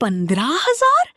15,000؟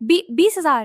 20,000؟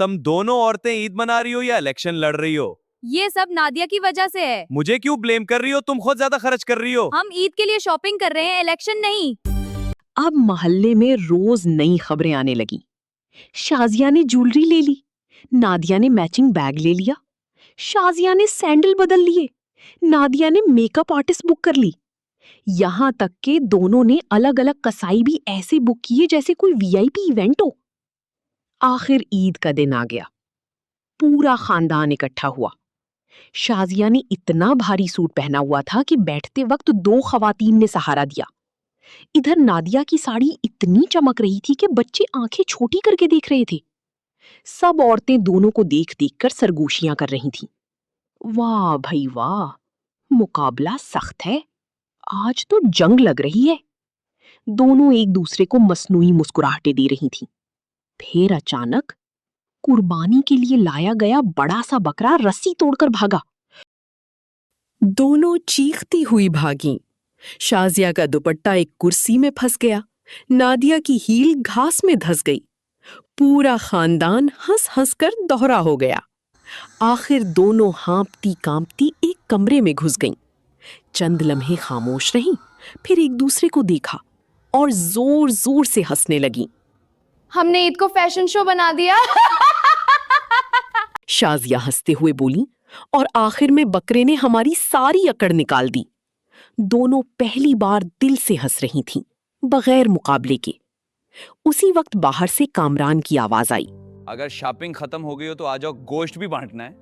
तुम दोनों औरतें ईद मना रही हो या इलेक्शन लड़ रही हो? ये सब नादिया की वजह से है। मुझे क्यों ब्लेम कर रही हो? तुम खुद ज्यादा खर्च कर रही हो। हम ईद के लिए शॉपिंग कर रहे हैं, इलेक्शन नहीं। अब मोहल्ले में रोज नई खबरें आने लगी। शाजिया ने ज्वेलरी ले ली, नादिया ने मैचिंग बैग ले लिया, शाजिया ने सैंडल बदल लिए, नादिया ने मेकअप आर्टिस्ट बुक कर ली। यहां तक कि दोनों ने अलग अलग कसाई भी ऐसे बुक किए जैसे कोई वीआईपी इवेंट हो। आखिर ईद का दिन आ गया। पूरा खानदान इकट्ठा हुआ। शाजिया ने इतना भारी सूट पहना हुआ था कि बैठते वक्त 2 खवातीन ने सहारा दिया। इधर नादिया की साड़ी इतनी चमक रही थी कि बच्चे आंखें छोटी करके देख रहे थे। सब औरतें दोनों को देख देख कर सरगोशियां कर रही थीं। वाह भाई वाह, मुकाबला सख्त है। आज तो जंग लग रही है। दोनों एक दूसरे को मसनूई मुस्कुराहटें दे रही थीं। फिर अचानक कुर्बानी के लिए लाया गया बड़ा सा बकरा रस्सी तोड़कर भागा। दोनों चीखती हुई भागीं। शाजिया का दुपट्टा एक कुर्सी में फंस गया, नादिया की हील घास में धंस गई। पूरा खानदान हंस हंस कर दोहरा हो गया। आखिर दोनों हाँपती कांपती एक कमरे में घुस गईं। चंद लम्हे खामोश रहीं, फिर एक दूसरे को देखा और जोर जोर से हंसने लगीं। हमने ईद को फैशन शो बना दिया। शाजिया हंसते हुए बोली और आखिर में बकरे ने हमारी सारी अकड़ निकाल दी। दोनों पहली बार दिल से हंस रही थीं, बगैर मुकाबले के। उसी वक्त बाहर से कामरान की आवाज आई। अगर शॉपिंग खत्म हो गई हो तो आ जाओ, गोश्त भी बांटना है।